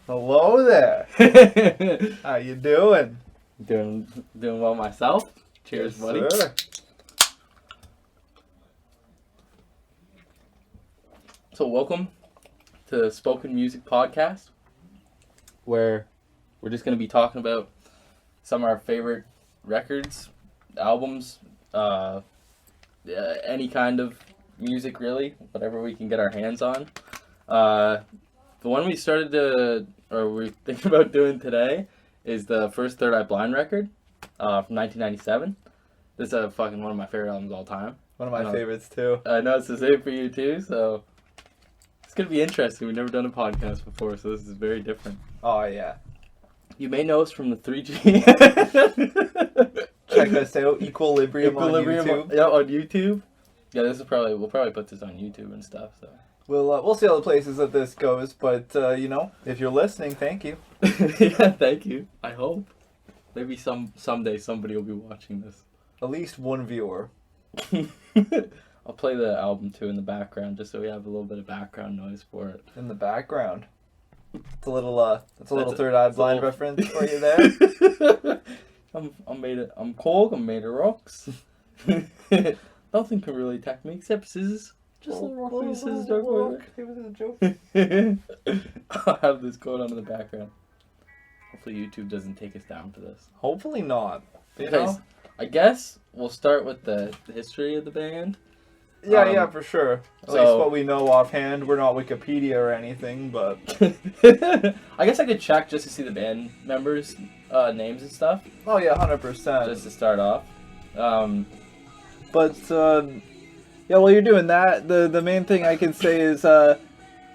Hello there. How you doing? Doing well myself. Cheers, Yes, buddy. sir. So welcome to the Spoken Music Podcast, where we're just going to be talking about some of our favorite records, albums, any kind of music really, whatever we can get our hands on. The one we we're thinking about doing today is the first Third Eye Blind record from 1997. This is one of my favorite albums of all time. One of my favorites too. I know it's the same for you too, so it's going to be interesting. We've never done a podcast before, so this is very different. Oh yeah. You may know us from the 3G. Check us out, Equilibrium on YouTube. Yeah, on YouTube. Yeah, we'll probably put this on YouTube and stuff, so. We'll see how the places that this goes, but if you're listening, thank you. Yeah, thank you. I hope. Maybe someday somebody will be watching this. At least one viewer. I'll play the album too in the background just so we have a little bit of background noise for it. In the background. It's a little Third Eye Blind reference for you there. I'm cold, I'm made of rocks. Nothing can really attack me except scissors. Just a little rock, paper, scissors, joke. It was a joke. I'll have this going on in the background. Hopefully YouTube doesn't take us down for this. Hopefully not. Okay, I guess we'll start with the history of the band. Yeah, for sure. At least what we know offhand. We're not Wikipedia or anything, but... I guess I could check just to see the band members' names and stuff. Oh yeah, 100%. Just to start off. Yeah, while you're doing that, the main thing I can say is the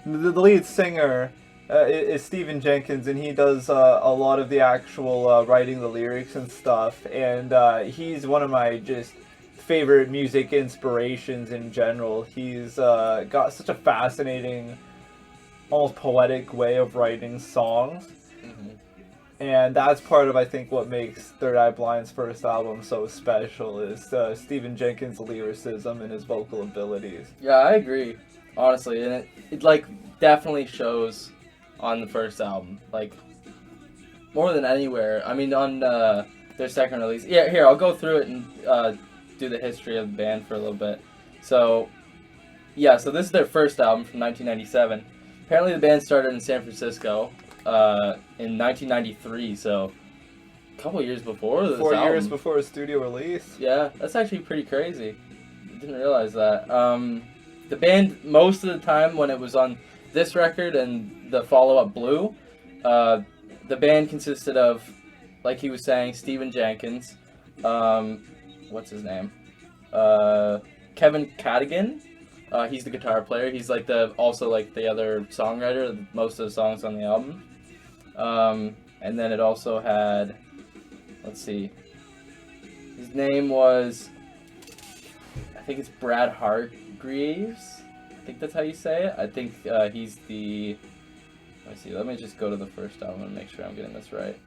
lead singer is Stephen Jenkins, and he does a lot of the actual writing the lyrics and stuff, and he's one of my just favorite music inspirations in general. He's got such a fascinating, almost poetic way of writing songs. Mm-hmm. And that's part of, I think, what makes Third Eye Blind's first album so special is Stephen Jenkins' lyricism and his vocal abilities. Yeah, I agree, honestly, and it definitely shows on the first album, more than anywhere. I mean, on their second release. Yeah, here, I'll go through it and do the history of the band for a little bit. So this is their first album from 1997. Apparently the band started in San Francisco in 1993, so a couple years before this 4 years album. before a studio release. Yeah, that's actually pretty crazy. I didn't realize that. The band, most of the time when it was on this record and the follow-up Blue, the band consisted of, like he was saying, Stephen Jenkins, what's his name? Kevin Cadigan. He's the guitar player. He's also the other songwriter of most of the songs on the album. And then it also had, let's see, his name was, I think it's Brad Hargreaves. I think that's how you say it. I think he's the, let me just go to the first album and make sure I'm getting this right.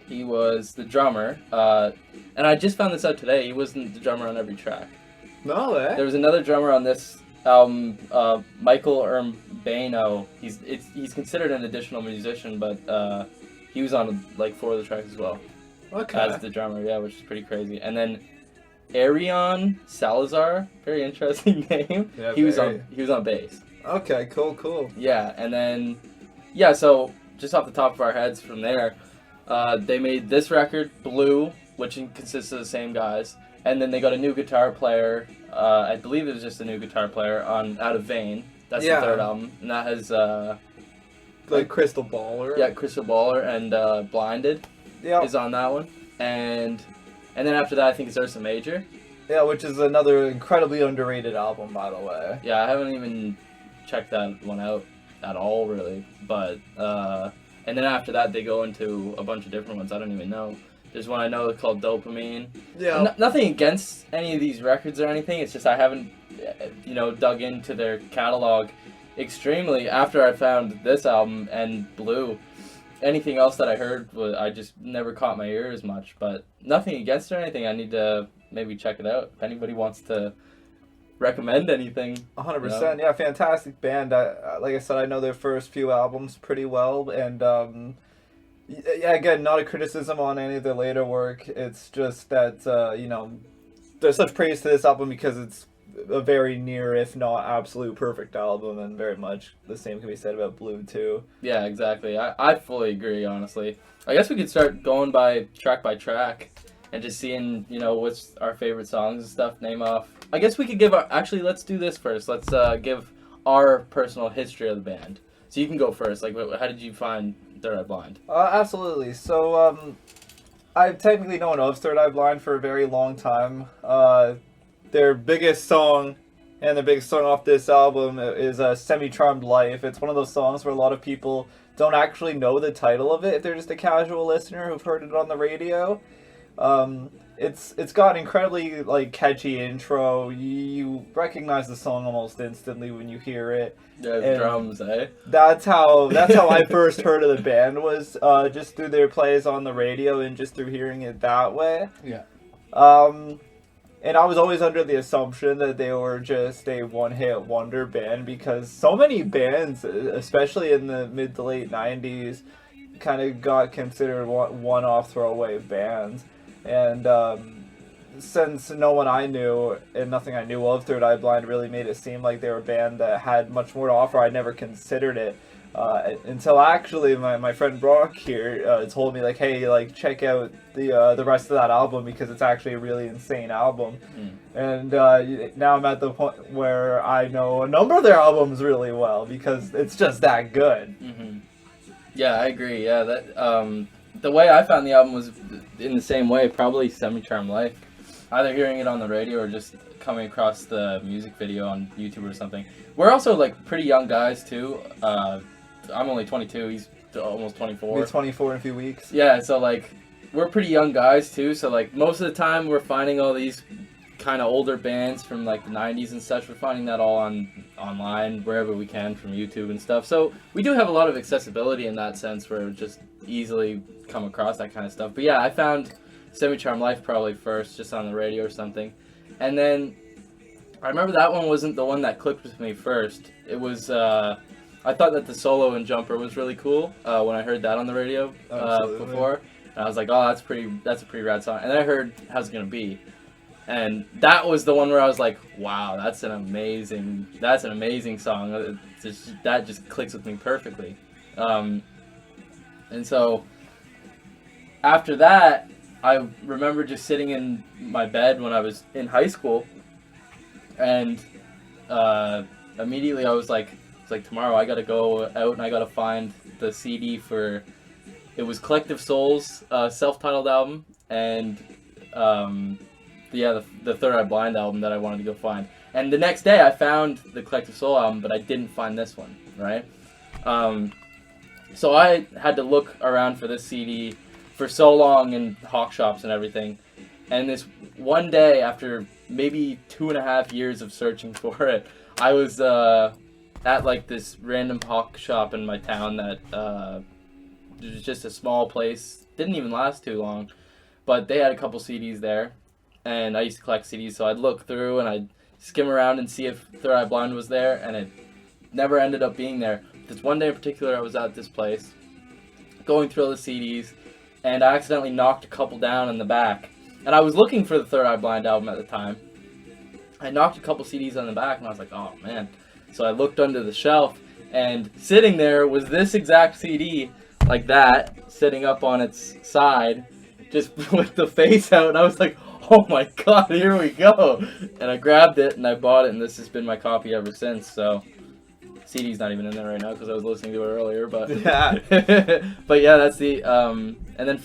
He was the drummer, and I just found this out today. He wasn't the drummer on every track. No, There was another drummer on this album, Michael Urbano. He's considered an additional musician, but he was on 4 of the tracks as well. Okay. As the drummer, yeah, which is pretty crazy. And then Arion Salazar, very interesting name. Yeah, he was on bass. Okay, cool. Yeah, and then so just off the top of our heads from there, they made this record, Blue, which consists of the same guys. And then they got a new guitar player. I believe it was just a new guitar player Out of Vain. That's the third album, and that has Crystal Baller. Yeah, Crystal Baller and Blinded is on that one, and then after that I think it's Ursa Major. Yeah, which is another incredibly underrated album, by the way. Yeah, I haven't even checked that one out at all really, but and then after that they go into a bunch of different ones I don't even know. There's one I know called Dopamine. Yeah. Nothing against any of these records or anything. It's just I haven't, dug into their catalog extremely after I found this album and Blue. Anything else that I heard, I just never caught my ear as much. But nothing against or anything. I need to maybe check it out. If anybody wants to recommend anything. 100%. Yeah, fantastic band. Like I said, I know their first few albums pretty well, and yeah, again, not a criticism on any of their later work. It's just that there's such praise to this album because it's a very near, if not absolute, perfect album, and very much the same can be said about Blue too. Yeah, exactly. I fully agree, honestly. I guess we could start going by track and just seeing, what's our favorite songs and stuff, name off. I guess we could give actually, let's do this first. Let's give our personal history of the band. So you can go first. Like, how did you find Third Eye Blind? Absolutely. So, I've technically known of Third Eye Blind for a very long time. Their biggest song, and the biggest song off this album, is Semi-Charmed Life. It's one of those songs where a lot of people don't actually know the title of it if they're just a casual listener who've heard it on the radio. It's got an incredibly catchy intro. You recognize the song almost instantly when you hear it. Yeah, drums, eh? That's how I first heard of the band, was just through their plays on the radio and just through hearing it that way. Yeah. And I was always under the assumption that they were just a one-hit wonder band, because so many bands, especially in the mid to late 90s, kind of got considered one-off throwaway bands. And since no one I knew and nothing I knew of Third Eye Blind really made it seem like they were a band that had much more to offer, I never considered it. Until actually my friend Brock here told me, hey, check out the rest of that album, because it's actually a really insane album. And now I'm at the point where I know a number of their albums really well, because it's just that good. Mm-hmm. Yeah, I agree. Yeah, that the way I found the album was in the same way, probably Semi-Charmed Life. Either hearing it on the radio or just coming across the music video on YouTube or something. We're also pretty young guys too. I'm only 22. He's almost 24. He's 24 in a few weeks. Yeah, so we're pretty young guys too. So most of the time we're finding all these kind of older bands from the 90s and such. We're finding that all online wherever we can from YouTube and stuff. So we do have a lot of accessibility in that sense, where we just easily come across that kind of stuff. But yeah, I found Semi-Charmed Life probably first, just on the radio or something. And then I remember that one wasn't the one that clicked with me first. It was I thought that the solo in Jumper was really cool when I heard that on the radio before. And I was like, oh, that's a pretty rad song. And then I heard How's It Gonna Be? And that was the one where I was like, wow, that's an amazing song. That just clicks with me perfectly. And so after that, I remember just sitting in my bed when I was in high school, and immediately I was like, tomorrow I gotta go out and I gotta find the CD for, it was Collective Soul's self-titled album, and the Third Eye Blind album that I wanted to go find. And the next day I found the Collective Soul album, but I didn't find this one, right? So I had to look around for this CD for so long in hawk shops and everything. And this one day, after maybe 2.5 years of searching for it, I was at this random hawk shop in my town that it was just a small place. Didn't even last too long, but they had a couple CDs there, and I used to collect CDs, so I'd look through and I'd skim around and see if Third Eye Blind was there, and it never ended up being there. This one day in particular, I was at this place, going through all the CDs, and I accidentally knocked a couple down in the back. And I was looking for the Third Eye Blind album at the time. I knocked a couple CDs on the back, and I was like, oh, man. So I looked under the shelf, and sitting there was this exact CD, like that, sitting up on its side, just with the face out, and I was like, oh my god, here we go. And I grabbed it, and I bought it, and this has been my copy ever since, so... CD's not even in there right now because I was listening to it earlier, but Yeah. but yeah, that's the and then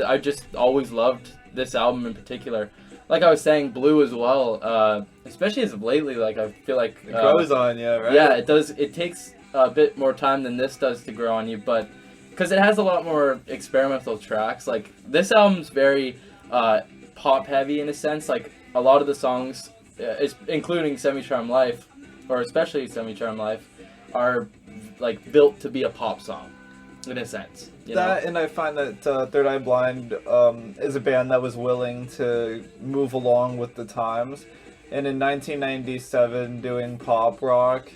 I just always loved this album in particular. Like I was saying, Blue as well, especially as of lately. I feel like it grows on you, right? Yeah, it does. It takes a bit more time than this does to grow on you, but because it has a lot more experimental tracks. Like this album's very pop heavy in a sense. Like a lot of the songs, including Semi-Charmed Life, or especially Semi-Charmed Life, are built to be a pop song, in a sense. You know? And I find that Third Eye Blind is a band that was willing to move along with the times. and in 1997 doing pop rock.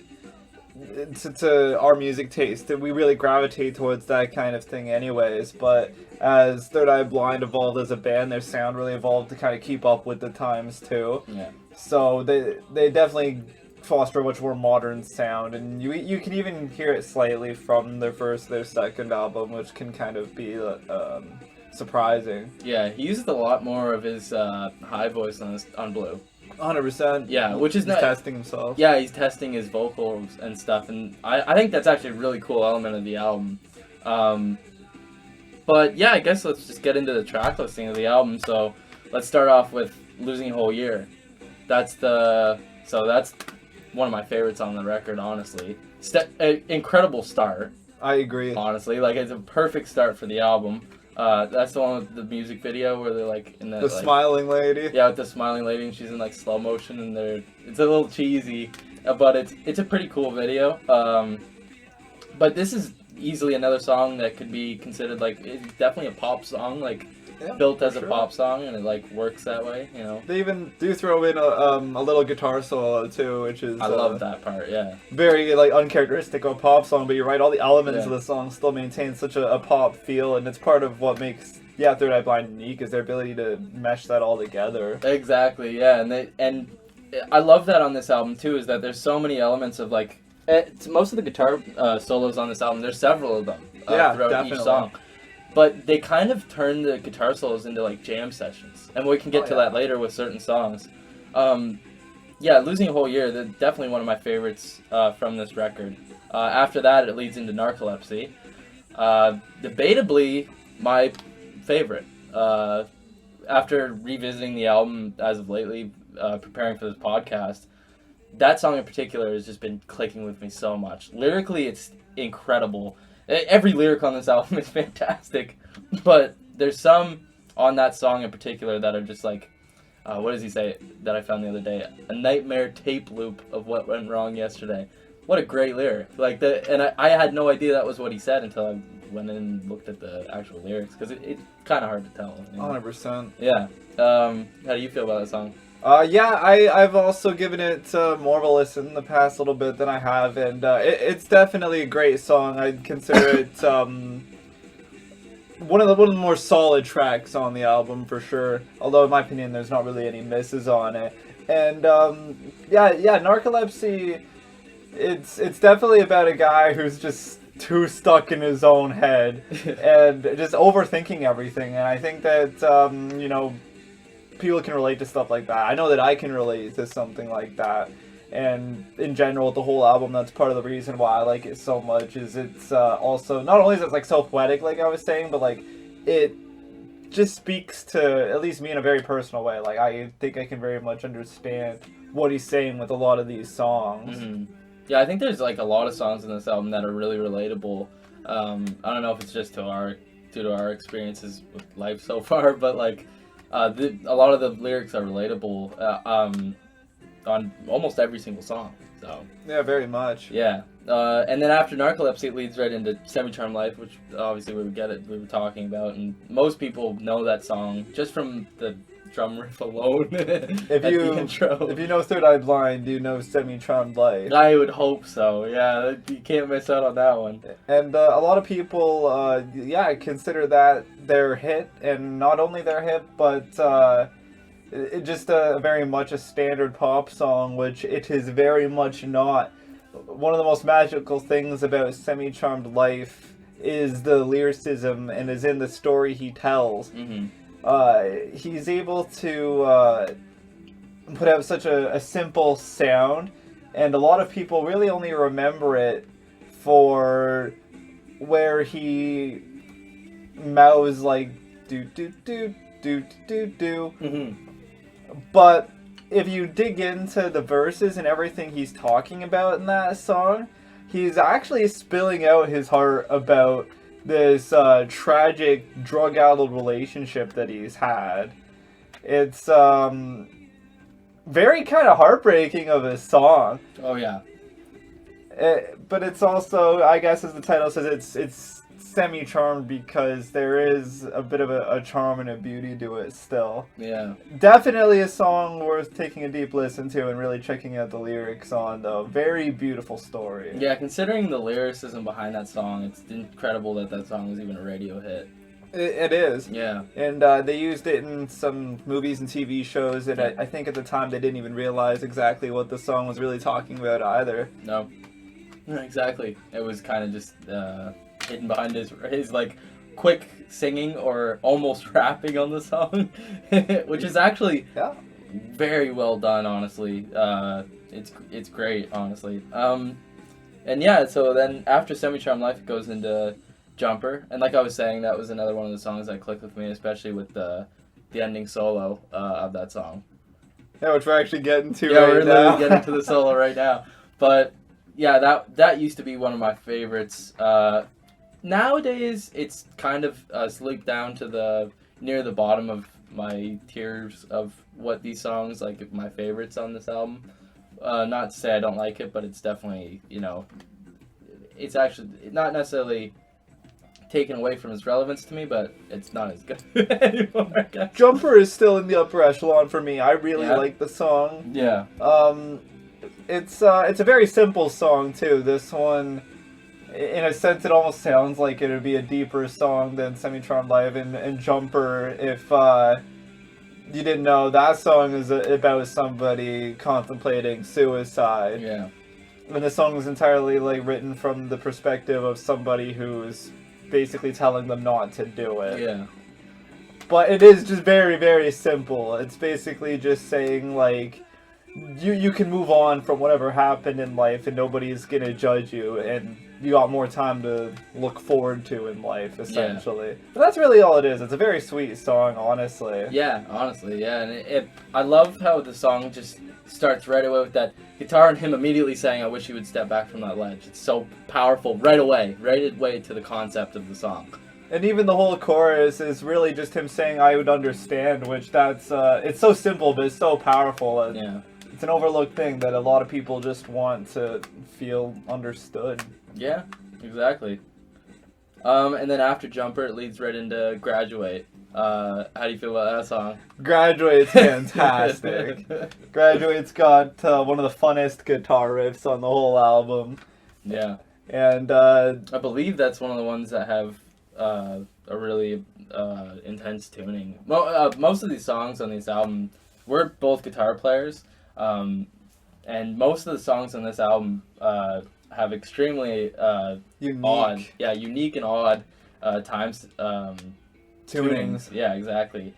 To our music taste, we really gravitate towards that kind of thing anyways, but as Third Eye Blind evolved as a band, their sound really evolved to kind of keep up with the times too. Yeah. So they definitely foster a much more modern sound, and you can even hear it slightly from their second album, which can kind of be surprising. Yeah, he uses a lot more of his high voice on Blue. 100%. Yeah, which is he's testing himself. Yeah, he's testing his vocals and stuff, and I think that's actually a really cool element of the album. But yeah, I guess let's just get into the track listing of the album. So let's start off with Losing a Whole Year. That's one of my favorites on the record, honestly. Incredible start. I agree. Honestly, like it's a perfect start for the album. That's the one with the music video where they're like in the smiling lady. Yeah, with the smiling lady, and she's in like slow motion, and it's a little cheesy, but it's a pretty cool video. But this is easily another song that could be considered like it's definitely a pop song, like built as a pop song, and it like works that way, you know. They even do throw in a little guitar solo too, which is I love that part. Yeah, very like uncharacteristic of a pop song, but you're right, all the elements of the song still maintain such a pop feel, and it's part of what makes Third Eye Blind unique is their ability to mesh that all together. Exactly. Yeah, and I love that on this album too, is that there's so many elements of like most of the guitar solos on this album. There's several of them throughout definitely. each song. But they kind of turn the guitar solos into like jam sessions, and we can get to that later with certain songs. Losing a Whole Year, they're definitely one of my favorites from this record. After that, it leads into Narcolepsy. Debatably, my favorite. After revisiting the album as of lately, preparing for this podcast, that song in particular has just been clicking with me so much. Lyrically, it's incredible. Every lyric on this album is fantastic, but there's some on that song in particular that are just like, what does he say that I found the other day? A nightmare tape loop of what went wrong yesterday. What a great lyric! And I had no idea that was what he said until I went in and looked at the actual lyrics, because it's kind of hard to tell. 100%. Yeah. How do you feel about that song? I've also given it more of a listen the past little bit than I have, and it's definitely a great song. I'd consider it one of the more solid tracks on the album for sure. Although in my opinion, there's not really any misses on it. And Narcolepsy, it's definitely about a guy who's just too stuck in his own head and just overthinking everything. And I think that people can relate to stuff like that. I know that I can relate to something like that. And in general, the whole album, that's part of the reason why I like it so much, is it's also, not only is it like so poetic, like I was saying, but like it just speaks to, at least me, in a very personal way. Like I think I can very much understand what he's saying with a lot of these songs. Mm-hmm. Yeah, I think there's like a lot of songs in this album that are really relatable. I don't know if it's just due to our experiences with life so far, but like a lot of the lyrics are relatable on almost every single song. So yeah, very much. Yeah, and then after Narcolepsy, it leads right into Semi-Charmed Life, which obviously we were talking about, and most people know that song just from the drum riff alone. If you know Third Eye Blind, you know Semi-Charmed Life. I would hope so. Yeah, you can't miss out on that one. And a lot of people, consider that their hit, and not only their hit, but it just very much a standard pop song, which it is very much not. One of the most magical things about Semi-Charmed Life is the lyricism, and is in the story he tells. Mm-hmm. He's able to put out such a simple sound, and a lot of people really only remember it for where he mouths like do do do do do do. Mm-hmm. But if you dig into the verses and everything he's talking about in that song, he's actually spilling out his heart about this tragic drug-addled relationship that he's had. It's very kind of heartbreaking of a song. Oh yeah. But it's also, I guess, as the title says, it's semi-charmed because there is a bit of a charm and a beauty to it still. Yeah. Definitely a song worth taking a deep listen to and really checking out the lyrics on, though. Very beautiful story. Yeah, considering the lyricism behind that song, it's incredible that that song was even a radio hit. It is. Yeah. And they used it in some movies and TV shows, and I think at the time they didn't even realize exactly what the song was really talking about either. No. Exactly. It was kind of just hidden behind his like quick singing or almost rapping on the song, which is actually very well done. Honestly, it's great. Honestly, and yeah. So then after Semi-Charmed Life, it goes into Jumper, and like I was saying, that was another one of the songs that clicked with me, especially with the ending solo of that song. Yeah, which we're actually getting to yeah, right we're now. literally getting to the solo right now, but. Yeah, that used to be one of my favorites. Nowadays, it's kind of slipped down to near the bottom of my tiers of what these songs, like my favorites on this album. Not to say I don't like it, but it's definitely, it's actually not necessarily taken away from its relevance to me, but it's not as good anymore, I guess. Jumper is still in the upper echelon for me. I really like the song. Yeah. It's a very simple song too. This one, in a sense, it almost sounds like it would be a deeper song than Semi-Charmed Live and Jumper. If you didn't know, that song is about somebody contemplating suicide. Yeah. And the song was entirely like written from the perspective of somebody who's basically telling them not to do it. Yeah. But it is just very, very simple. It's basically just saying like, you can move on from whatever happened in life and nobody's gonna judge you, and you got more time to look forward to in life, essentially. Yeah. But that's really all it is. It's a very sweet song, honestly. Yeah, honestly, yeah. And I love how the song just starts right away with that guitar and him immediately saying, I wish he would step back from that ledge. It's so powerful right away to the concept of the song. And even the whole chorus is really just him saying, I would understand, which that's, it's so simple, but it's so powerful. Yeah. It's an overlooked thing that a lot of people just want to feel understood. Yeah, exactly. And then after Jumper, it leads right into Graduate. How do you feel about that song? Graduate's fantastic. Graduate's got one of the funnest guitar riffs on the whole album. Yeah. And I believe that's one of the ones that have a really intense tuning. Most of these songs on this album, we're both guitar players. And most of the songs on this album have extremely unique and odd times tunings. Yeah, exactly.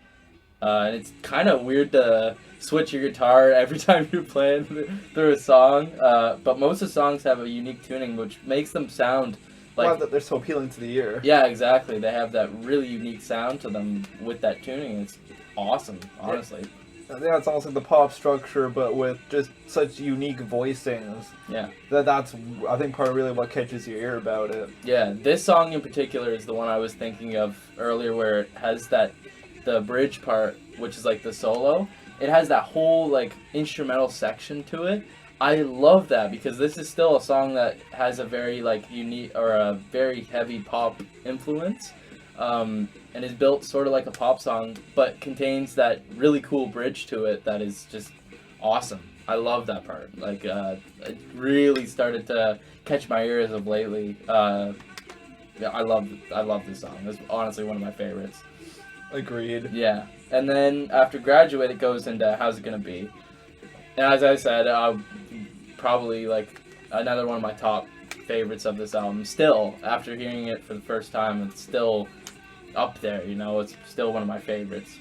And it's kind of weird to switch your guitar every time you're playing through a song. But most of the songs have a unique tuning, which makes them sound like that they're so appealing to the ear. Yeah, exactly. They have that really unique sound to them with that tuning. It's awesome, honestly. Yeah, it's almost like the pop structure, but with just such unique voicings. Yeah. That's, I think, part of really what catches your ear about it. Yeah, this song in particular is the one I was thinking of earlier, where it has the bridge part, which is like the solo. It has that whole like instrumental section to it. I love that because this is still a song that has a very like unique or a very heavy pop influence. And is built sort of like a pop song, but contains that really cool bridge to it that is just awesome. I love that part. Like, it really started to catch my ear as of lately. Yeah, I love this song. It's honestly one of my favorites. Agreed. Yeah. And then after Graduate, it goes into How's It Gonna Be? And as I said, probably like another one of my top favorites of this album. Still, after hearing it for the first time, it's still up there, it's still one of my favorites.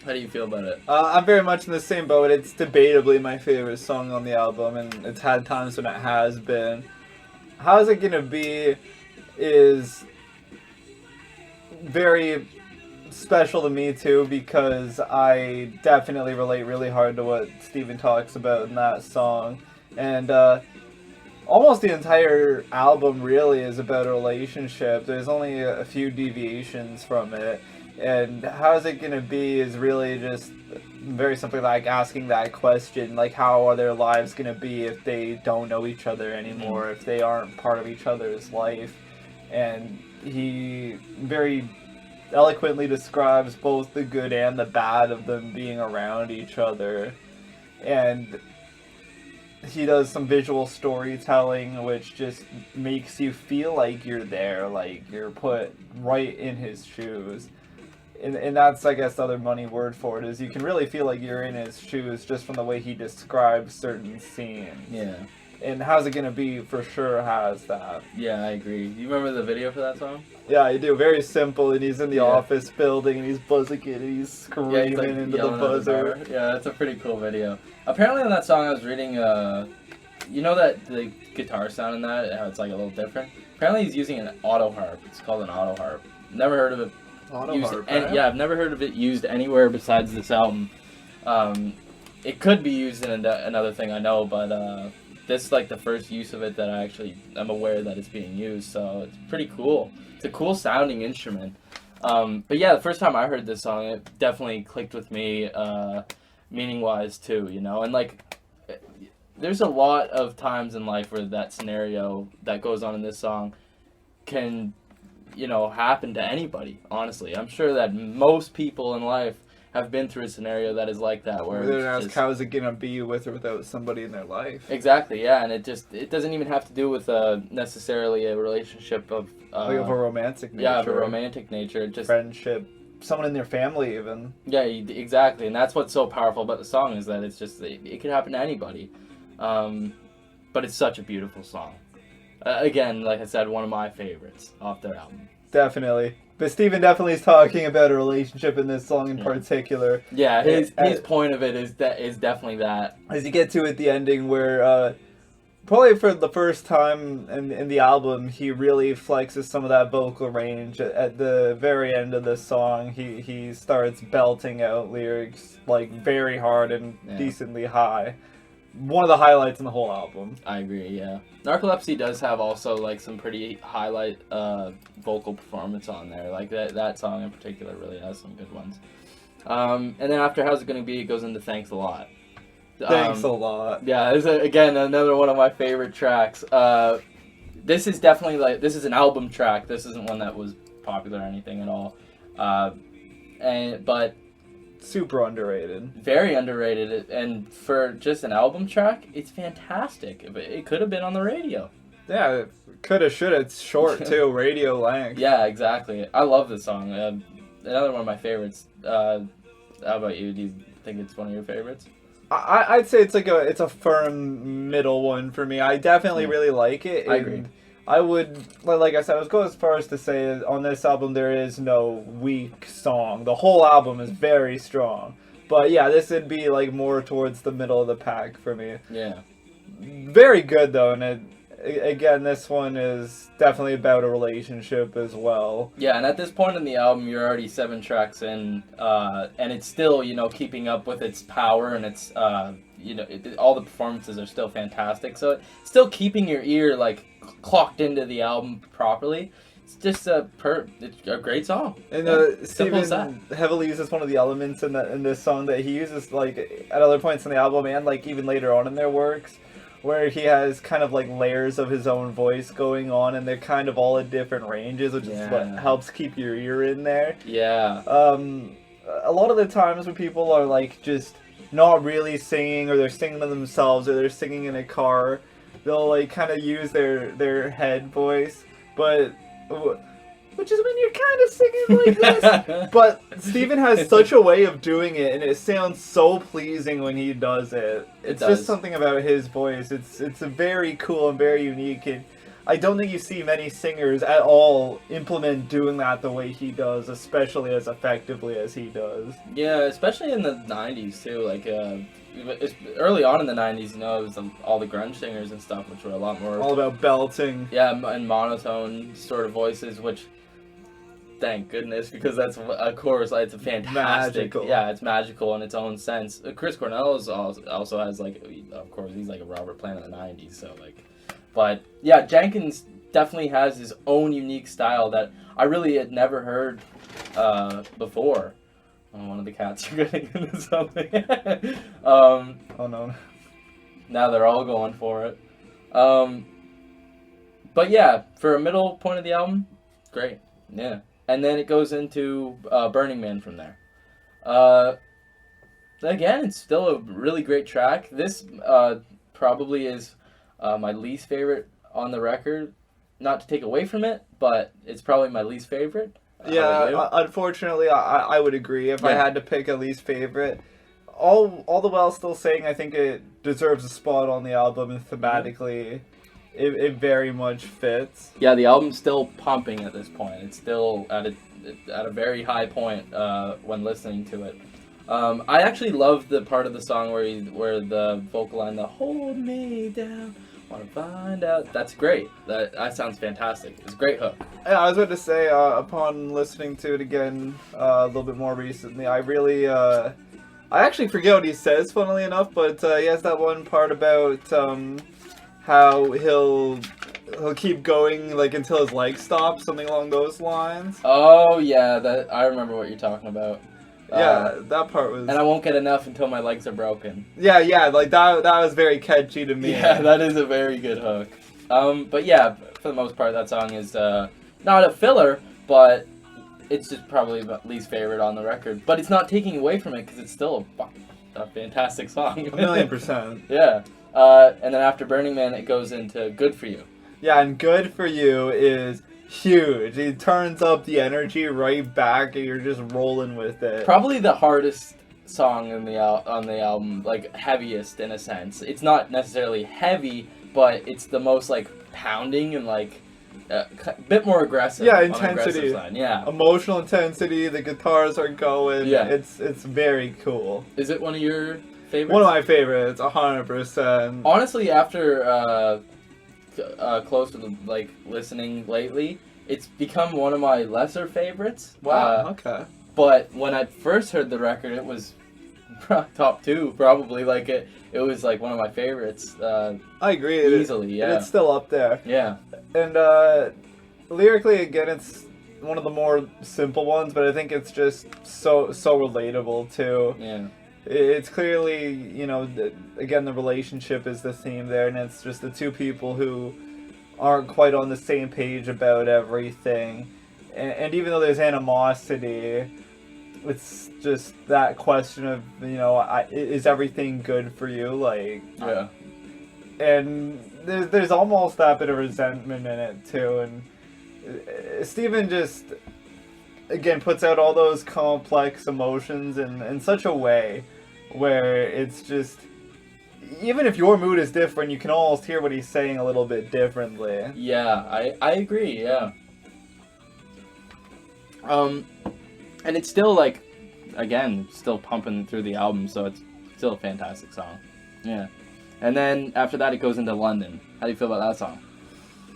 How do you feel about it? I'm very much in the same boat. It's debatably my favorite song on the album, and it's had times when it has been. How's It Gonna Be is very special to me too, because I definitely relate really hard to what Steven talks about in that song. And almost the entire album really is about a relationship. There's only a few deviations from it. And How's It Gonna Be is really just very simply like asking that question, like how are their lives going to be if they don't know each other anymore, if they aren't part of each other's life. And he very eloquently describes both the good and the bad of them being around each other. And he does some visual storytelling which just makes you feel like you're there, like you're put right in his shoes. And that's, I guess, the other money word for it, is you can really feel like you're in his shoes just from the way he describes certain scenes. Yeah. And How's It Gonna Be for sure has that. Yeah, I agree. You remember the video for that song? Yeah, I do. Very simple, and he's in the office building, and he's buzzing it, and he's screaming he's, like, into the yelling at buzzer. bar. Yeah, that's a pretty cool video. Apparently on that song I was reading, you know that the guitar sound in that, how it's like a little different? Apparently he's using an auto harp. It's called an auto harp. Never heard of it. Yeah, I've never heard of it used anywhere besides this album. It could be used in another thing, I know, but this is like the first use of it that I'm aware that it's being used, so it's pretty cool. It's a cool sounding instrument. But yeah, the first time I heard this song, it definitely clicked with me, meaning-wise too, you know? And like, there's a lot of times in life where that scenario that goes on in this song can, you know, happen to anybody, honestly. I'm sure that most people in life have been through a scenario that is like that, where they're gonna ask, how's it gonna be with or without somebody in their life? Exactly, yeah, and it doesn't even have to do with necessarily a relationship of like of a romantic nature. Yeah, of a romantic nature. Just friendship, someone in their family even. Yeah, exactly, and that's what's so powerful about the song, is that it's just, it could happen to anybody. But it's such a beautiful song. Again, like I said, one of my favorites off their album. Definitely. But Steven definitely is talking about a relationship in this song in particular. Yeah, his point of it is definitely that. As you get to at the ending, where probably for the first time in the album, he really flexes some of that vocal range. At the very end of the song, he starts belting out lyrics like very hard and decently high. One of the highlights in the whole album. I agree, yeah. Narcolepsy does have also like some pretty highlight vocal performance on there. Like that song in particular really has some good ones. And then after How's It Gonna Be, it goes into Thanks a Lot. Thanks a Lot. Yeah, this is, again, another one of my favorite tracks. This is definitely this is an album track. This isn't one that was popular or anything at all. But super underrated. Very underrated, and for just an album track, it's fantastic. It could have been on the radio. Yeah, it coulda, shoulda. It's short too, radio length. Yeah, exactly. I love this song. Another one of my favorites. How about you? Do you think it's one of your favorites? I'd say it's it's a firm middle one for me. I definitely really like it. I agree. I would, like I said, I would go as far as to say on this album there is no weak song. The whole album is very strong. But yeah, this would be like more towards the middle of the pack for me. Yeah. Very good though, and again, this one is definitely about a relationship as well. Yeah, and at this point in the album, you're already 7 tracks in, and it's still, you know, keeping up with its power, and it's, you know, all the performances are still fantastic. So it's still keeping your ear, like, clocked into the album properly. It's just it's a great song. And Steven heavily uses one of the elements in this song that he uses, like, at other points in the album and, like, even later on in their works, where he has kind of like layers of his own voice going on, and they're kind of all at different ranges, which is what helps keep your ear in there. Yeah. A lot of the times when people are like just not really singing, or they're singing to themselves, or they're singing in a car, they'll like kind of use their head voice, but which is when you're kind of singing like this. But Steven has such a way of doing it, and it sounds so pleasing when he does it. It's just something about his voice. It's a very cool and very unique. And I don't think you see many singers at all implement doing that the way he does, especially as effectively as he does. Yeah, especially in the 90s too. Like early on in the 90s, you know, it was all the grunge singers and stuff, which were a lot more all about belting. Yeah, and monotone sort of voices, which thank goodness, because that's, of course, like, it's a fantastic, magical. Yeah, it's magical in its own sense. Chris Cornell also has, like, of course, he's like a Robert Plant in the 90s, so, like, but, yeah, Jenkins definitely has his own unique style that I really had never heard before. Oh, one of the cats are getting into something. Oh no. Now they're all going for it. But yeah, for a middle point of the album, great. Yeah. And then it goes into Burning Man from there. Again, it's still a really great track. This probably is my least favorite on the record. Not to take away from it, but it's probably my least favorite. Yeah, unfortunately, I would agree. If I had to pick a least favorite, all the while still saying I think it deserves a spot on the album, and thematically, it very much fits. Yeah, the album's still pumping at this point. It's still at a very high point when listening to it. I actually love the part of the song where the vocal line, the "Hold me down, wanna find out." That's great. That sounds fantastic. It's a great hook. Yeah, I was about to say, upon listening to it again a little bit more recently, I really, I actually forget what he says, funnily enough, but he has that one part about how he'll keep going like until his leg stops, something along those lines. Oh yeah, I remember what you're talking about. Yeah, that part was. And I won't get enough until my legs are broken. Yeah, like that was very catchy to me. Yeah, that is a very good hook. But yeah, for the most part, that song is not a filler, but it's just probably my least favorite on the record. But it's not taking away from it because it's still a fantastic song. 1,000,000%. Yeah. And then after Burning Man, it goes into Good For You. Yeah, and Good For You is huge. It turns up the energy right back, and you're just rolling with it. Probably the hardest song on the album, like heaviest in a sense. It's not necessarily heavy, but it's the most like pounding and like a bit more aggressive. Yeah, on intensity. the aggressive side. Yeah, emotional intensity. The guitars are going. Yeah, it's very cool. Is it one of your favorites? One of my favorites, 100%. Honestly, after close to like listening lately, it's become one of my lesser favorites. Wow. Okay. But when I first heard the record, it was top 2 probably. Like it was like one of my favorites. I agree. Easily, yeah. And it's still up there. Yeah. And lyrically, again, it's one of the more simple ones, but I think it's just so relatable too. Yeah. It's clearly, again, the relationship is the theme there, and it's just the two people who aren't quite on the same page about everything. And even though there's animosity, it's just that question of, is everything good for you? Like, yeah. And there's almost that bit of resentment in it, too. And Steven just, again, puts out all those complex emotions in such a way where it's just, even if your mood is different, you can almost hear what he's saying a little bit differently. Yeah, I agree, yeah. And it's still like, again, still pumping through the album, so it's still a fantastic song. Yeah. And then after that, it goes into London. How do you feel about that song?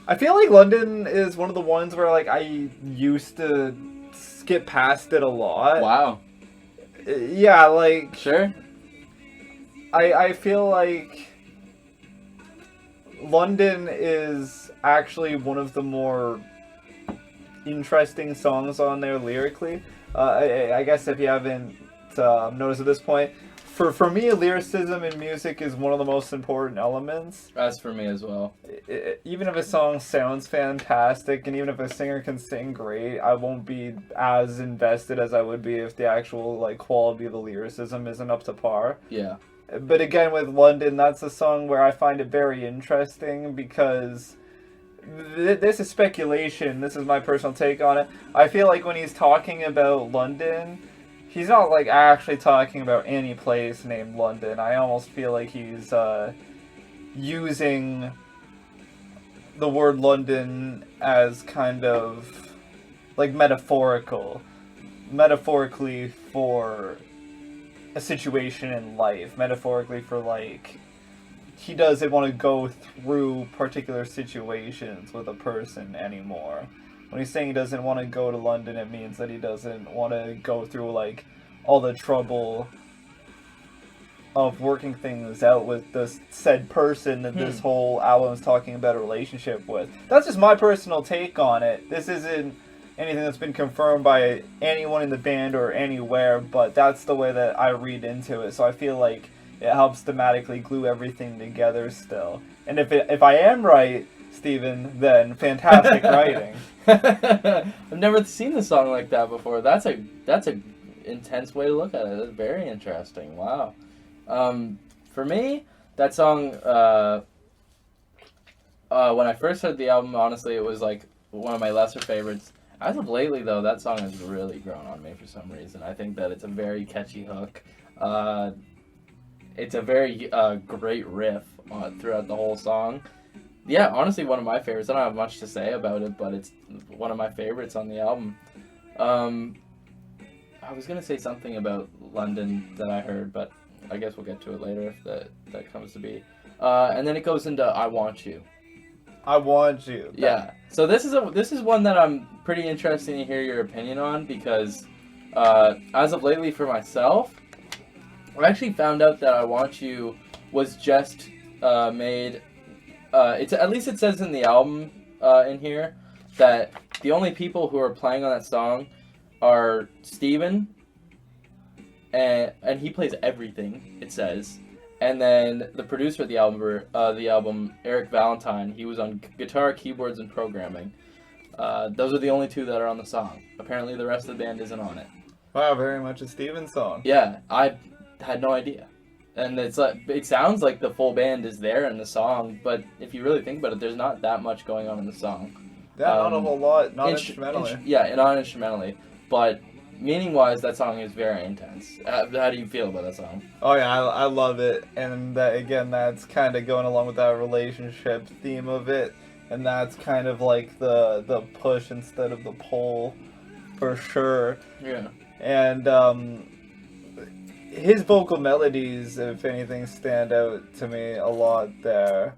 I feel like London is one of the ones where like I used to skip past it a lot. Wow. Yeah, like... Sure. I feel like London is actually one of the more interesting songs on there lyrically. I guess if you haven't noticed at this point, for me, lyricism in music is one of the most important elements. That's for me as well. Even if a song sounds fantastic, and even if a singer can sing great, I won't be as invested as I would be if the actual like quality of the lyricism isn't up to par. Yeah. But again, with London, that's a song where I find it very interesting because this is speculation. This is my personal take on it. I feel like when he's talking about London, he's not like actually talking about any place named London. I almost feel like he's using the word London as kind of like metaphorically for a situation in life, metaphorically for like he doesn't want to go through particular situations with a person anymore. When he's saying he doesn't want to go to London, it means that he doesn't want to go through like all the trouble of working things out with this said person that this whole album is talking about a relationship with. That's just my personal take on it. This isn't anything that's been confirmed by anyone in the band or anywhere, but that's the way that I read into it. So I feel like it helps thematically glue everything together still. And if I am right, Steven, then fantastic writing. I've never seen the song like that before. That's a intense way to look at it. That's very interesting. Wow. For me, that song, when I first heard the album, honestly, it was like one of my lesser favorites. As of lately, though, that song has really grown on me for some reason. I think that it's a very catchy hook. It's a very great riff throughout the whole song. Yeah, honestly, one of my favorites. I don't have much to say about it, but it's one of my favorites on the album. I was going to say something about London that I heard, but I guess we'll get to it later if that comes to be. And then it goes into I Want You. I Want You. Yeah. So this is one that I'm pretty interested to hear your opinion on because as of lately for myself, I actually found out that I Want You was just made. It's at least it says in the album in here that the only people who are playing on that song are Steven, and he plays everything, it says. And then the producer of the album, Eric Valentine, he was on guitar, keyboards, and programming. Those are the only two that are on the song. Apparently the rest of the band isn't on it. Wow, very much a Steven song. Yeah, I had no idea. And it's like, it sounds like the full band is there in the song, but if you really think about it, there's not that much going on in the song. Yeah, not a whole lot, not instrumentally. Not instrumentally, but meaning-wise, that song is very intense. How do you feel about that song? Oh yeah, I love it, and again, that's kind of going along with that relationship theme of it, and that's kind of like the push instead of the pull, for sure. Yeah. And his vocal melodies, if anything, stand out to me a lot there.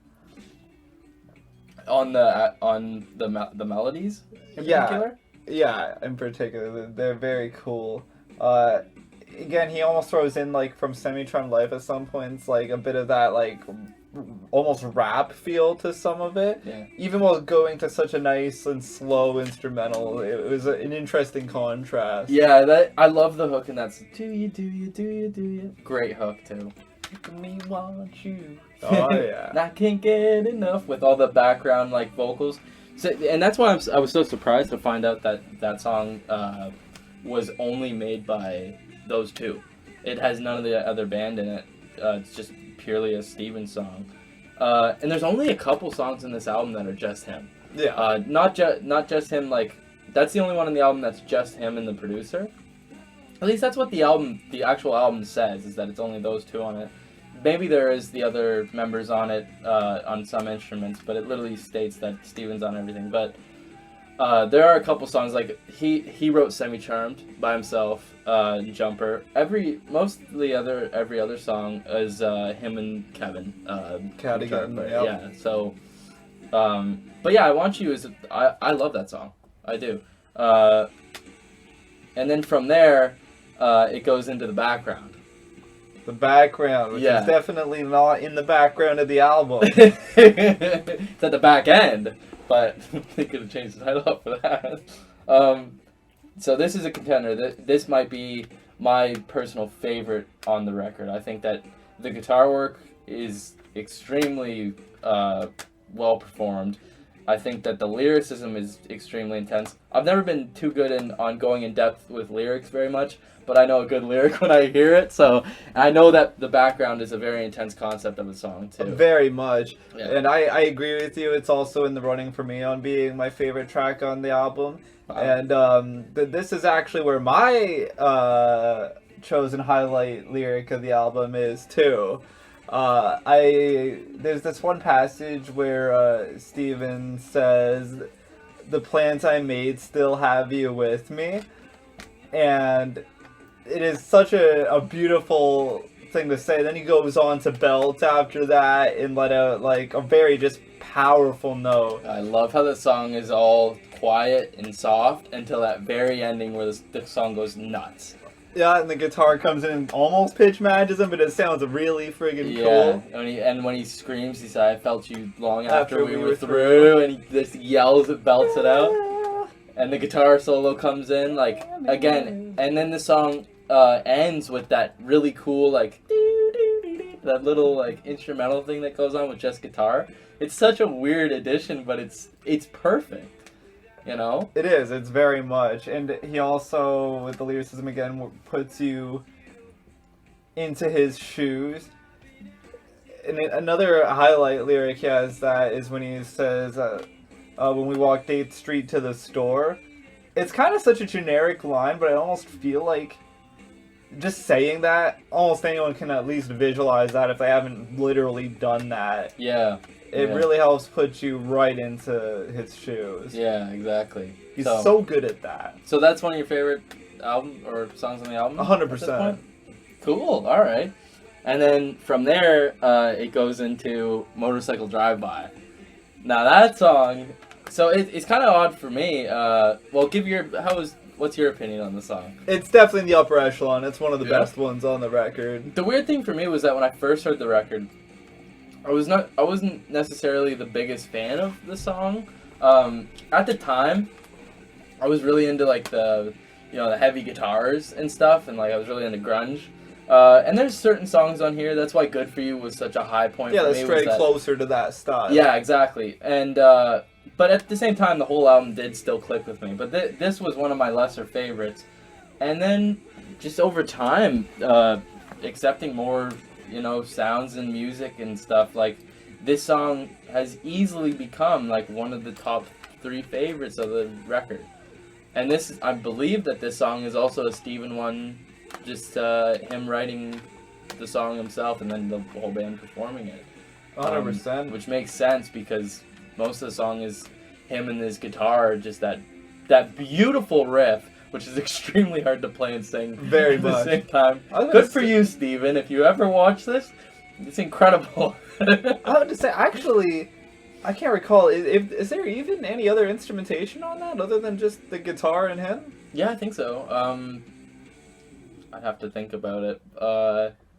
On the melodies in particular? Yeah, in particular, they're very cool. Again, he almost throws in like from Semi-Charmed Life at some points, like a bit of that like almost rap feel to some of it. Yeah. Even while going to such a nice and slow instrumental, it was an interesting contrast. Yeah, I love the hook in that. Do you? Great hook too. Me want you. Oh yeah. And I can't get enough with all the background like vocals. So, and that's why I was so surprised to find out that song was only made by those two. It has none of the other band in it. It's just purely a Steven song. And there's only a couple songs in this album that are just him. Yeah. Not just him. Like that's the only one in the album that's just him and the producer. At least that's what the actual album says, is that it's only those two on it. Maybe there is the other members on it on some instruments, but it literally states that Steven's on everything. But there are a couple songs, like he wrote Semi-Charmed by himself, Jumper. Every other song is him and Kevin. Cadigan, yep. Yeah. So, but yeah, I Want You I love that song. I do. And then from there, it goes into the background. The background, which is definitely not in the background of the album. It's at the back end, but they could have changed the title up for that. So this is a contender. This might be my personal favorite on the record. I think that the guitar work is extremely well performed. I think that the lyricism is extremely intense. I've never been too good on going in depth with lyrics very much, but I know a good lyric when I hear it. So I know that the background is a very intense concept of the song too. Very much. Yeah. And I agree with you. It's also in the running for me on being my favorite track on the album. Wow. And this is actually where my chosen highlight lyric of the album is too. There's this one passage where Steven says, "The plans I made still have you with me," and it is such a beautiful thing to say. Then he goes on to belt after that and let out like a very just powerful note. I love how the song is all quiet and soft until that very ending where the song goes nuts. Yeah, and the guitar comes in and almost pitch matches him, but it sounds really friggin' cool. When he screams, he says, "I felt you long after we were through," and he just yells and belts it out. and the guitar solo comes in, like, again, and then the song ends with that really cool, like, that little, like, instrumental thing that goes on with just guitar. It's such a weird addition, but it's perfect, you know? It is, it's very much. And he also, with the lyricism again, puts you into his shoes. And another highlight lyric he has that is when he says, when we walked 8th Street to the store. It's kind of such a generic line, but I almost feel like just saying that, almost anyone can at least visualize that if they haven't literally done that. Yeah. It really helps put you right into his shoes. Yeah, exactly. He's so good at that. So that's one of your favorite album or songs on the album? 100%. Cool, alright. And then from there, it goes into Motorcycle Drive-By. Now that song, so it's kind of odd for me. Well, what's your opinion on the song? It's definitely in the upper echelon. It's one of the best ones on the record. The weird thing for me was that when I first heard the record, I wasn't necessarily the biggest fan of the song. At the time, I was really into like the heavy guitars and stuff, and like I was really into grunge. And there's certain songs on here. That's why "Good for You" was such a high point for me. Yeah, that's straight closer to that style. Yeah, exactly. And but at the same time, the whole album did still click with me. But this was one of my lesser favorites. And then just over time, accepting more, sounds and music and stuff, like this song has easily become like one of the top 3 favorites of the record. And I believe that this song is also a Steven one, just him writing the song himself and then the whole band performing it. 100%. Which makes sense because most of the song is him and his guitar, just that beautiful riff, which is extremely hard to play and sing very at much. the same time. Good for you, Steven. If you ever watch this, it's incredible. I would say, actually, I can't recall. Is there even any other instrumentation on that other than just the guitar and him? Yeah, I think so. I'd have to think about it.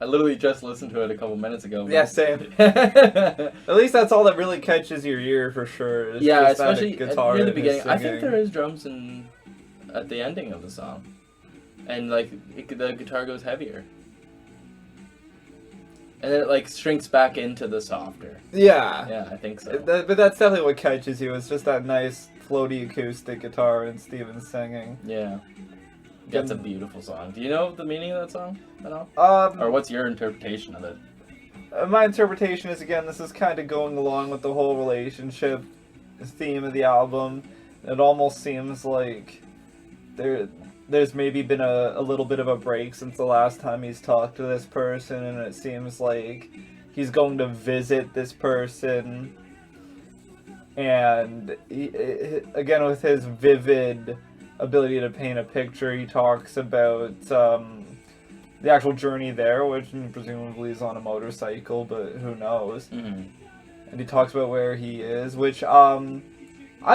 I literally just listened to it a couple minutes ago. Yeah, same. At least that's all that really catches your ear for sure. Yeah, just especially guitar near the beginning. I think singing. there is drums at the ending of the song, and like the guitar goes heavier, and then it like shrinks back into the softer. Yeah. Yeah, I think so. But that's definitely what catches you. It's just that nice floaty acoustic guitar and Steven singing. Yeah. That's a beautiful song. Do you know the meaning of that song at all? Or what's your interpretation of it? My interpretation is, again, this is kind of going along with the whole relationship theme of the album. It almost seems like there's maybe been a little bit of a break since the last time he's talked to this person, and it seems like he's going to visit this person. And again, with his vivid ability to paint a picture, he talks about the actual journey there, which presumably is on a motorcycle, but who knows. Mm-hmm. And he talks about where he is, which I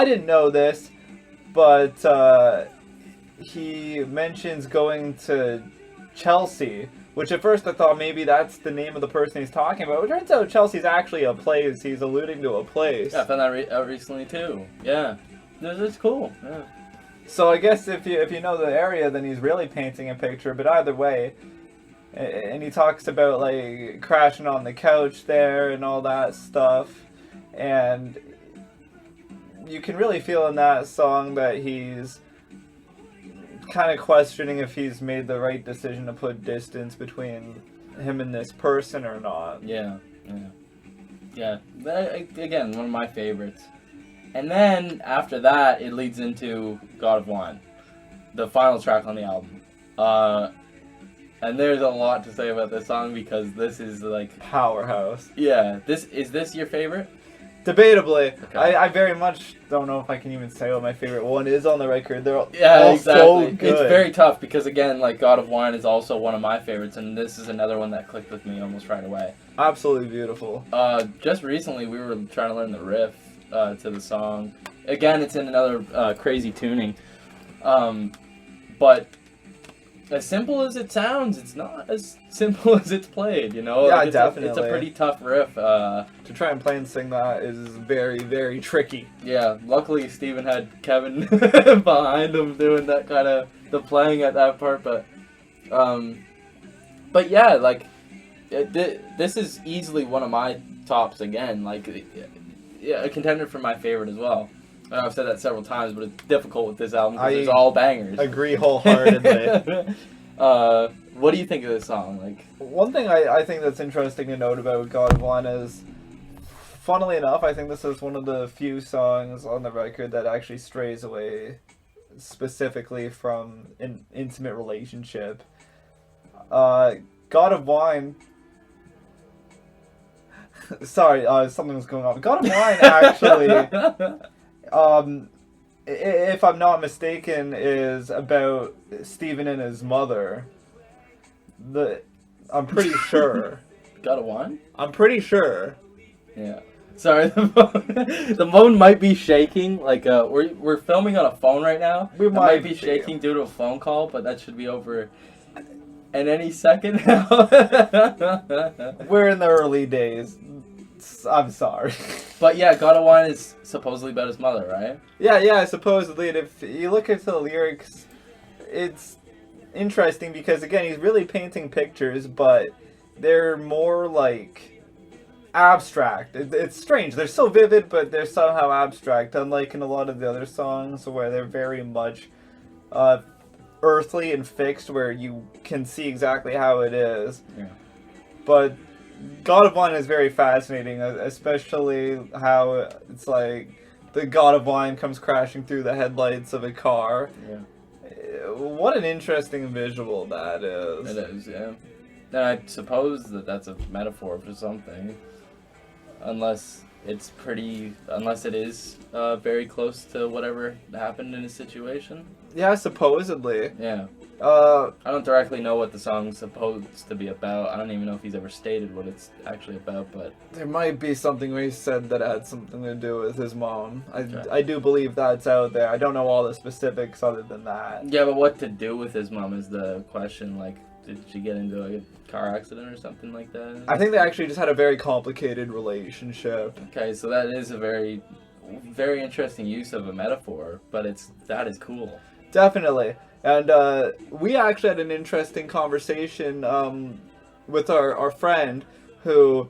didn't know this, but he mentions going to Chelsea, which at first I thought maybe that's the name of the person he's talking about. It turns out Chelsea's actually a place. He's alluding to a place. Yeah, I found that out recently too. Yeah, it's cool. Yeah. So I guess if you know the area, then he's really painting a picture. But either way, and he talks about like crashing on the couch there and all that stuff, and you can really feel in that song that he's kind of questioning if he's made the right decision to put distance between him and this person or not. Yeah. Again, one of my favorites. And then, after that, it leads into God of Wine, the final track on the album. And there's a lot to say about this song because this is like... powerhouse. Yeah. Is this your favorite? Debatably. Okay. I very much don't know if I can even say what my favorite one is on the record. They're all exactly. so good. It's very tough because, again, like God of Wine is also one of my favorites, and this is another one that clicked with me almost right away. Absolutely beautiful. Just recently, we were trying to learn the riff to the song. Again, it's in another crazy tuning. But as simple as it sounds, it's not as simple as it's played, you know? Yeah, Like, definitely. It's a pretty tough riff. To try and play and sing that is very, very tricky. Yeah, luckily Steven had Kevin behind him doing that kind of, the playing at that part, but yeah, like, this is easily one of my tops again, like, yeah, a contender for my favorite as well. I know I've said that several times, but it's difficult with this album because it's all bangers. Agree wholeheartedly. What do you think of this song? Like, one thing I think that's interesting to note about God of Wine is, funnily enough, I think this is one of the few songs on the record that actually strays away specifically from an intimate relationship. God of Wine. Sorry, something was going on. God of Wine actually. If I'm not mistaken, is about Stephen and his mother. I'm pretty sure. God of Wine? I'm pretty sure. Yeah. Sorry, the phone might be shaking. Like, we're filming on a phone right now. We might be shaking due to a phone call, but that should be over in any second now. We're in the early days. I'm sorry. But yeah, God of Wine is supposedly about his mother, right? Yeah, supposedly. And if you look into the lyrics, it's interesting because, again, he's really painting pictures, but they're more like abstract. It's strange. They're so vivid, but they're somehow abstract, unlike in a lot of the other songs where they're very much earthly and fixed, where you can see exactly how it is. Yeah. But God of Wine is very fascinating, especially how it's like the God of Wine comes crashing through the headlights of a car. Yeah. What an interesting visual that is. It is, yeah. And I suppose that's a metaphor for something. Unless it is very close to whatever happened in his situation. Yeah, supposedly. Yeah. I don't directly know what the song's supposed to be about. I don't even know if he's ever stated what it's actually about, but there might be something where he said that it had something to do with his mom. Okay. I do believe that's out there. I don't know all the specifics other than that. Yeah, but what to do with his mom is the question. Like, did she get into a car accident or something like that? I think they actually just had a very complicated relationship. Okay, so that is a very, very interesting use of a metaphor, but that is cool. Definitely. And we actually had an interesting conversation with our friend who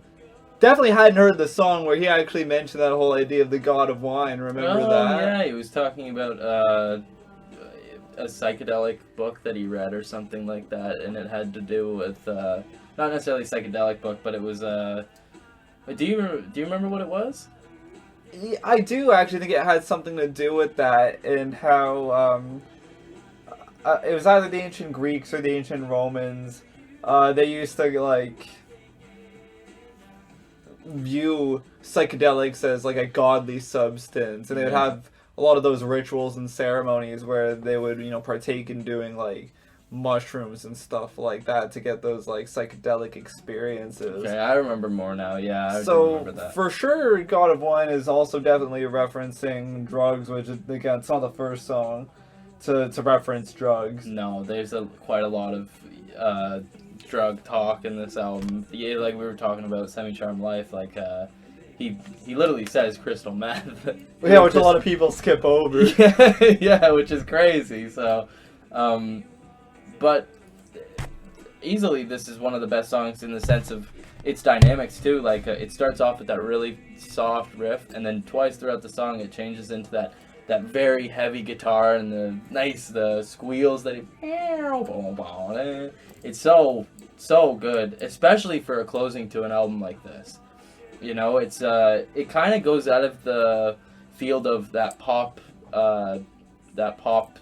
definitely hadn't heard the song, where he actually mentioned that whole idea of the God of Wine. Remember that? Yeah, he was talking about a psychedelic book that he read or something like that, and it had to do with not necessarily a psychedelic book, but it was do you remember what it was? I do actually think it had something to do with that, and how it was either the ancient Greeks or the ancient Romans. They used to like view psychedelics as like a godly substance, and they would have a lot of those rituals and ceremonies where they would, partake in doing like mushrooms and stuff like that to get those like psychedelic experiences. Okay, I remember more now. Yeah, I so remember that. For sure, God of Wine is also definitely referencing drugs, which again, it's not the first song to reference drugs. No, there's quite a lot of drug talk in this album. Yeah, like we were talking about Semi-Charmed Life, like he literally says crystal meth. Yeah, which a lot of people skip over. Yeah, which is crazy. So, but easily this is one of the best songs in the sense of its dynamics too. Like it starts off with that really soft riff, and then twice throughout the song it changes into that very heavy guitar and the squeals that it's so good, especially for a closing to an album like this. It's it kind of goes out of the field of that pop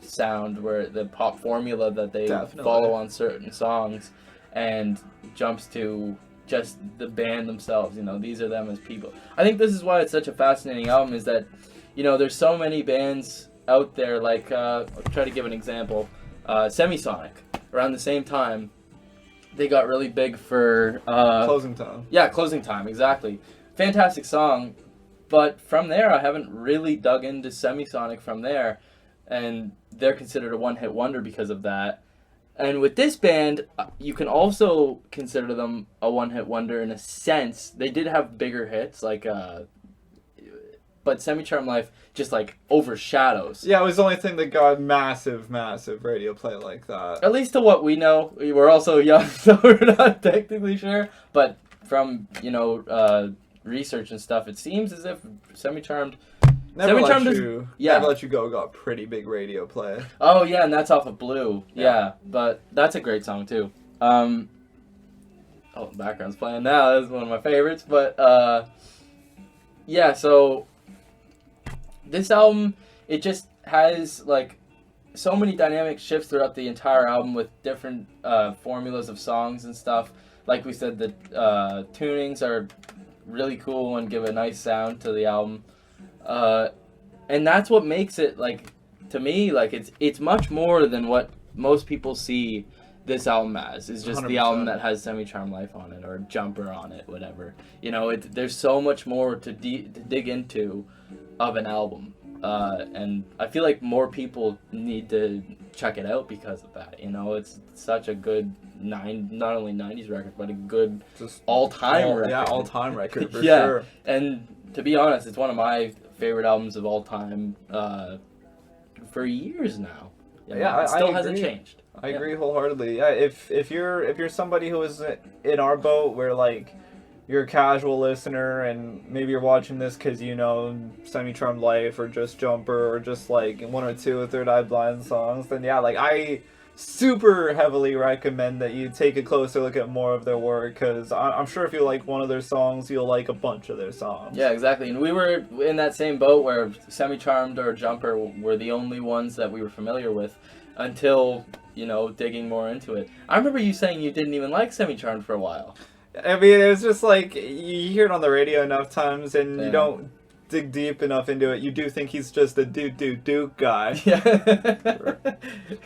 sound, where the pop formula that they follow on certain songs, and jumps to just the band themselves. These are them as people. I think this is why it's such a fascinating album, is that there's so many bands out there, like I'll try to give an example. Semisonic, around the same time, they got really big for Closing Time. Yeah, Closing Time, exactly. Fantastic song, but from there I haven't really dug into Semisonic from there, and they're considered a one-hit wonder because of that. And with this band, you can also consider them a one-hit wonder in a sense. They did have bigger hits, like, but Semi-Charmed Life just, like, overshadows. Yeah, it was the only thing that got massive radio play like that. At least to what we know. We're also young, so we're not technically sure. But from, research and stuff, it seems as if Semi-Charmed... Never Let You Go got pretty big radio play. Oh, yeah, and that's off of Blue. Yeah, but that's a great song, too. The background's playing now. That's one of my favorites. But, so this album, it just has, like, so many dynamic shifts throughout the entire album with different formulas of songs and stuff. Like we said, the tunings are really cool and give a nice sound to the album. And that's what makes it, like, to me, like, it's much more than what most people see this album as. It's just 100%. The album that has Semi-Charmed Life on it, or Jumper on it, whatever. There's so much more to dig into of an album. And I feel like more people need to check it out because of that. It's such a good, not only 90s record, but a good just all-time record. Yeah, all-time record, for sure. And to be honest, it's one of my favorite albums of all time for years now. It still hasn't changed. I agree wholeheartedly. Yeah, if you're somebody who is in our boat where, like, you're a casual listener and maybe you're watching this because you know Semi-Charmed Life or just Jumper or just like one or two Third Eye Blind songs, then yeah, like, I super heavily recommend that you take a closer look at more of their work, because I'm sure if you like one of their songs, you'll like a bunch of their songs. Yeah, exactly. And we were in that same boat where Semi-Charmed or Jumper were the only ones that we were familiar with until, digging more into it. I remember you saying you didn't even like Semi-Charmed for a while. I mean, it was just like, you hear it on the radio enough times and you don't dig deep enough into it. You do think he's just a Duke guy. Yeah.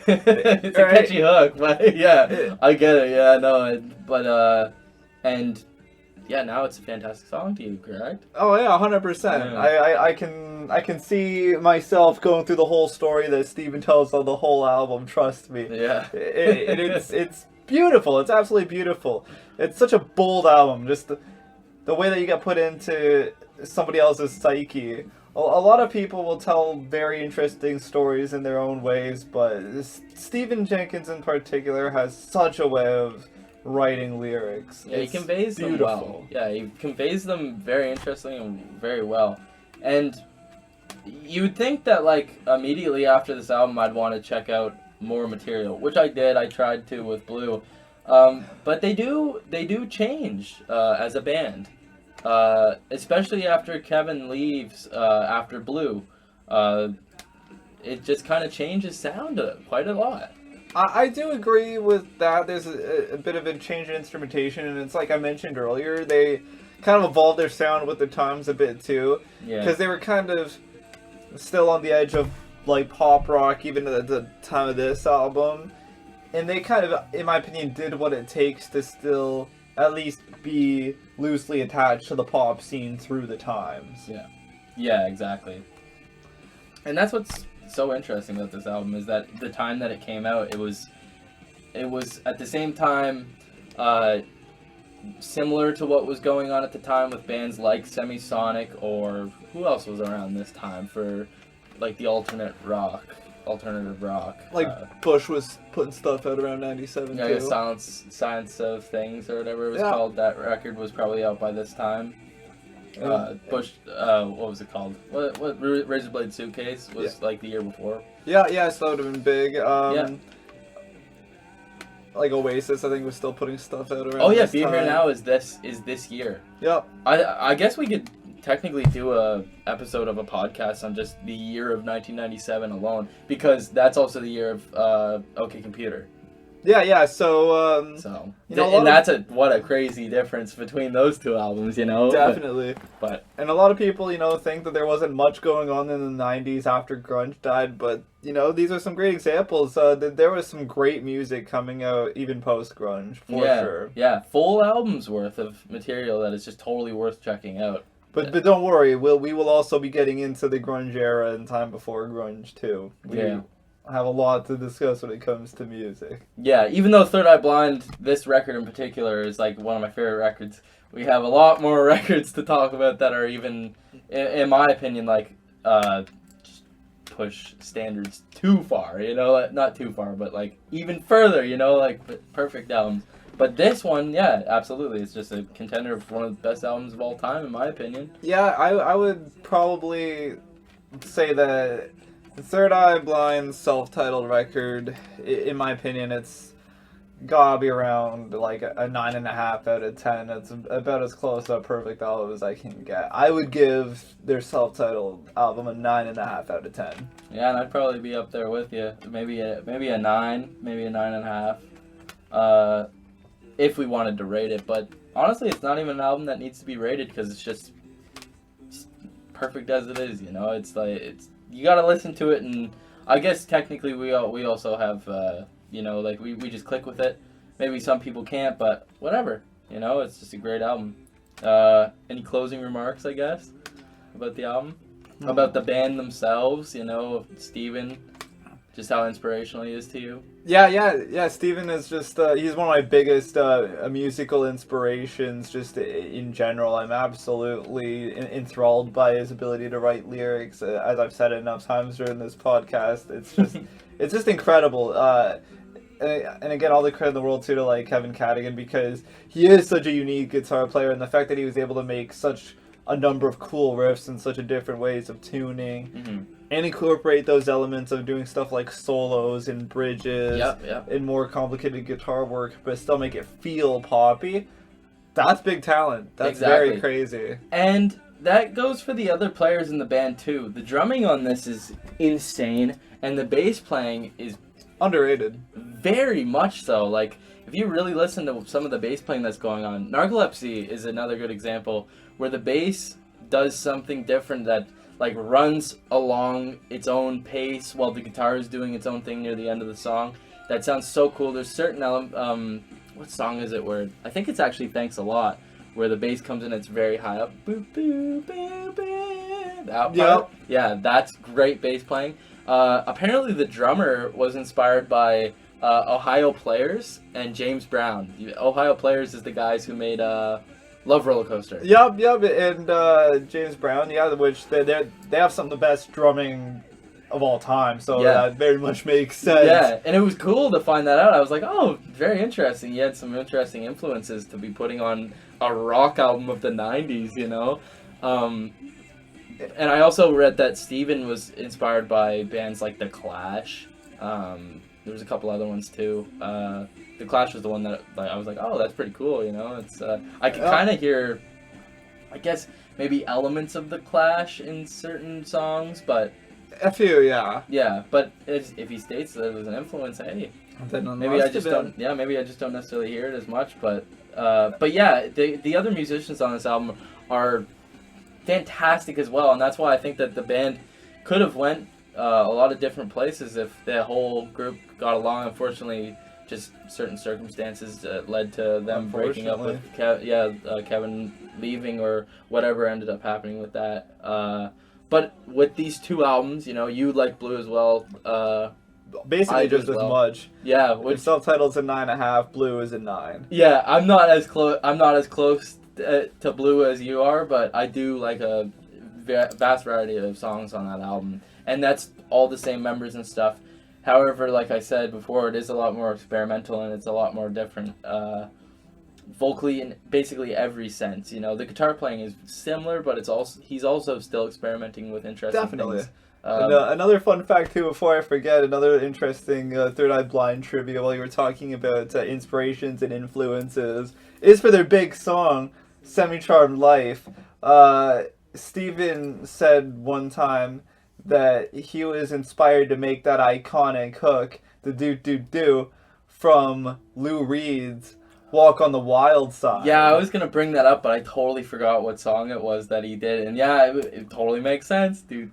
It's a catchy hook, but yeah, I get it. Yeah, no, but and yeah, now it's a fantastic song to you, correct? Oh yeah, 100%. Yeah. I can see myself going through the whole story that Steven tells on the whole album. Trust me. Yeah. It's beautiful. It's absolutely beautiful. It's such a bold album. Just the way that you get put into somebody else's psyche. A lot of people will tell very interesting stories in their own ways, but Stephen Jenkins in particular has such a way of writing lyrics. Yeah, he conveys them well. Yeah, he conveys them very interestingly and very well. And you would think that, like, immediately after this album I'd want to check out more material, which I did. I tried to with Blue. But they do change as a band. Especially after Kevin leaves after Blue. It just kind of changes sound quite a lot. I do agree with that. There's a bit of a change in instrumentation, and it's like I mentioned earlier, they kind of evolved their sound with the times a bit too. Yeah. Because they were kind of still on the edge of, like, pop rock even at the time of this album. And they kind of, in my opinion, did what it takes to still at least be loosely attached to the pop scene through the times. Yeah. Yeah, exactly. And that's what's so interesting about this album, is that the time that it came out, it was at the same time similar to what was going on at the time with bands like Semisonic, or who else was around this time for, like, the alternative rock. Like, Bush was putting stuff out around 97 too. Yeah, Science of Things or whatever it was called. That record was probably out by this time. Bush, what was it called? What Razor Blade Suitcase was like the year before. Yeah, so that would have been big. Like Oasis, I think, was still putting stuff out around. Oh yeah, this Be time. Here Now is this year. Yep. I guess we could technically do a episode of a podcast on just the year of 1997 alone, because that's also the year of OK Computer. Yeah. So and that's what a crazy difference between those two albums, Definitely. But and a lot of people, think that there wasn't much going on in the 90s after grunge died, but these are some great examples. There was some great music coming out even post grunge, for sure. Yeah, full albums worth of material that is just totally worth checking out. But don't worry, we will also be getting into the grunge era and time before grunge too. have a lot to discuss when it comes to music. Yeah, even though Third Eye Blind, this record in particular, is like one of my favorite records, we have a lot more records to talk about that are even, in my opinion, like, just push standards too far, you know? Not too far, but like even further, you know? Like perfect albums. But this one, yeah, absolutely. It's just a contender for one of the best albums of all time, in my opinion. Yeah, I would probably say that Third Eye Blind's self-titled record, in my opinion, it's gotta be around like a 9.5 out of 10. It's about as close to a perfect album as I can get. I would give their self-titled album a 9.5 out of 10. Yeah, and I'd probably be up there with you. Maybe a 9, maybe a 9.5. If we wanted to rate it, but honestly, it's not even an album that needs to be rated because it's just perfect as it is. You know, it's like you gotta listen to it, and I guess technically we also have you know, like we just click with it. Maybe some people can't, but whatever. You know, it's just a great album. Any closing remarks, I guess, about the album, about the band themselves? You know, Steven, just how inspirational he is to you. Yeah. Steven is just, he's one of my biggest musical inspirations just in general. I'm absolutely enthralled by his ability to write lyrics. As I've said enough times during this podcast, it's just incredible. And again, all the credit in the world too to like Kevin Cadigan, because he is such a unique guitar player, and the fact that he was able to make such a number of cool riffs and such a different ways of tuning, and incorporate those elements of doing stuff like solos and bridges and more complicated guitar work, but still make it feel poppy. That's big talent. That's very crazy. And that goes for the other players in the band too. The drumming on this is insane, and the bass playing is underrated. Very much so. Like, if you really listen to some of the bass playing that's going on, Narcolepsy is another good example where the bass does something different that like runs along its own pace while the guitar is doing its own thing near the end of the song. That sounds so cool. There's certain what song is it where I think it's actually Thanks a Lot, where the bass comes in, it's very high up. Boop, boop, boop, boop. That part. Yeah, that's great bass playing. Apparently the drummer was inspired by Ohio Players and James Brown. Ohio Players is the guys who made Love Roller Coaster. Yup, and James Brown, which they have some of the best drumming of all time, so that very much makes sense. Yeah, and it was cool to find that out. I was like, oh, very interesting. He had some interesting influences to be putting on a rock album of the 90s, you know? And I also read that Steven was inspired by bands like The Clash. There was a couple other ones too. The Clash was the one that I was like, oh, that's pretty cool, you know? It's I could kind of hear, I guess, maybe elements of The Clash in certain songs, but a few, yeah. Yeah, but if he states that it was an influence, hey, maybe I just don't necessarily hear it as much, but yeah, the other musicians on this album are fantastic as well, and that's why I think that the band could have went a lot of different places if the whole group got along. Unfortunately, just certain circumstances led to them breaking up with Kevin leaving or whatever ended up happening with that. But with these two albums, you know, you like Blue as well. Basically just as much. Yeah, which self-titled's a 9.5, Blue is a 9. Yeah, I'm not as close to Blue as you are, but I do like a vast variety of songs on that album, and that's all the same members and stuff. However, like I said before, it is a lot more experimental and it's a lot more different vocally in basically every sense. You know, the guitar playing is similar, but he's also still experimenting with interesting things. Another fun fact too, before I forget, another interesting Third Eye Blind trivia while you were talking about inspirations and influences is for their big song Semi-Charmed Life. Steven said one time that he was inspired to make that iconic hook, the do from Lou Reed's Walk on the Wild Side. Yeah, I was gonna bring that up, but I totally forgot what song it was that he did, and yeah, it totally makes sense. Yeah.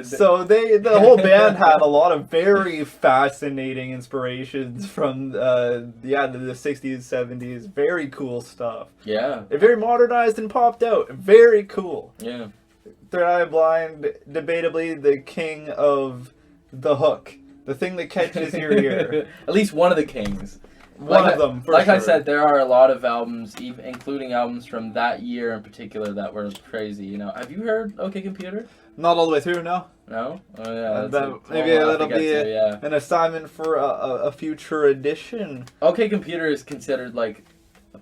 So the whole band had a lot of very fascinating inspirations from the 60s, 70s. Very cool stuff. Yeah. Very modernized and popped out. Very cool. Yeah. Third Eye Blind, debatably the king of the hook. The thing that catches your ear. At least one of the kings. One of them, for like sure. I said, there are a lot of albums, including albums from that year in particular, that were crazy. You know, have you heard OK Computer? Not all the way through, no. No? Oh, yeah. Maybe that'll be an assignment for a future edition. OK Computer is considered, like,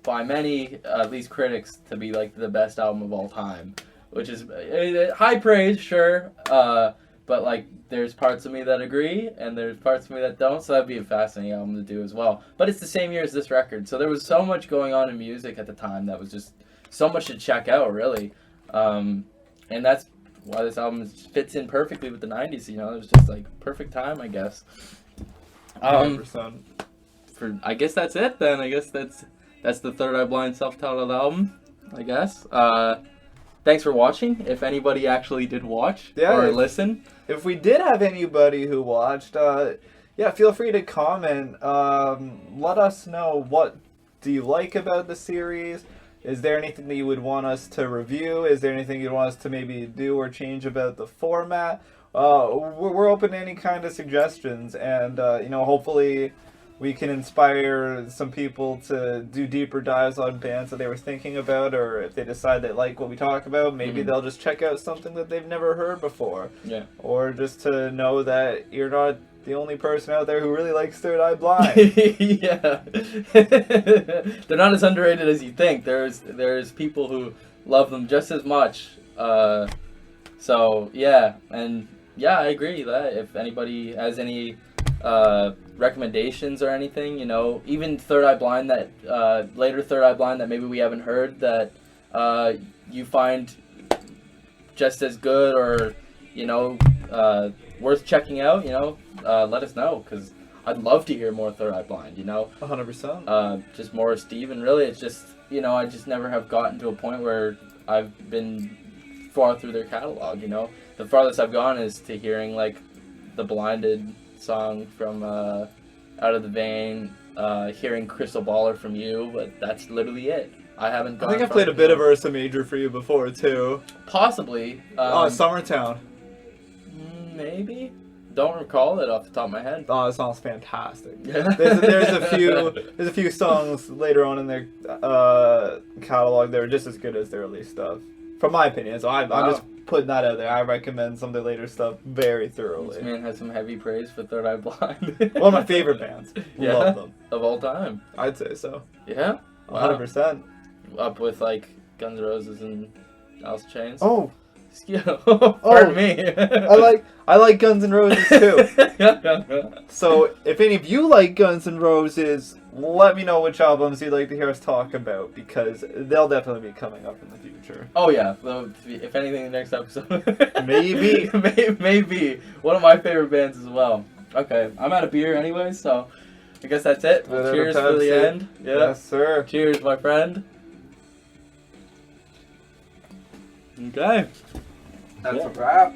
by many, at least critics, to be, like, the best album of all time. Which is high praise, sure. But, like, there's parts of me that agree, and there's parts of me that don't, so that'd be a fascinating album to do as well. But it's the same year as this record, so there was so much going on in music at the time that was just so much to check out, really. And that's why this album fits in perfectly with the 90s, you know? It was just, like, perfect time, I guess. 100%. I guess that's it, then. I guess that's the Third Eye Blind self-titled album, I guess. Thanks for watching, if anybody actually did watch or listen. If we did have anybody who watched, feel free to comment. Let us know, what do you like about the series? Is there anything that you would want us to review? Is there anything you'd want us to maybe do or change about the format? We're open to any kind of suggestions, and hopefully we can inspire some people to do deeper dives on bands that they were thinking about, or if they decide they like what we talk about, maybe they'll just check out something that they've never heard before. Yeah. Or just to know that you're not the only person out there who really likes Third Eye Blind. Yeah. They're not as underrated as you think. There's people who love them just as much. So, yeah. And, yeah, I agree that if anybody has any recommendations or anything, even Third Eye Blind later Third Eye Blind that maybe we haven't heard that you find just as good or worth checking out, let us know, because I'd love to hear more Third Eye Blind. 100%. Just more Steve, and really it's just I just never have gotten to a point where I've been far through their catalog. The farthest I've gone is to hearing like the Blinded song from Out of the Vein, hearing Crystal Baller from You, but that's literally it. I haven't gone. I think I played a bit of Ursa Major for you before too. Possibly. Summertown. Maybe. Don't recall it off the top of my head. Oh, it sounds fantastic. There's a few songs later on in their catalog that are just as good as their early stuff, from my opinion. So I'm just putting that out there. I recommend some of their later stuff very thoroughly. This man has some heavy praise for Third Eye Blind. One of my favorite bands. Yeah, love them. Of all time. I'd say so. Yeah? Wow. 100%. Up with like Guns N' Roses and Alice in Chains. Oh. Pardon me. I like Guns N' Roses too. So if any of you like Guns N' Roses, let me know which albums you'd like to hear us talk about, because they'll definitely be coming up in the future. Oh yeah, if anything, the next episode. Maybe. Maybe. One of my favorite bands as well. Okay, I'm out of beer anyway, so I guess that's it. Well, cheers for the end. Yeah. Yes, sir. Cheers, my friend. Okay. That's a wrap.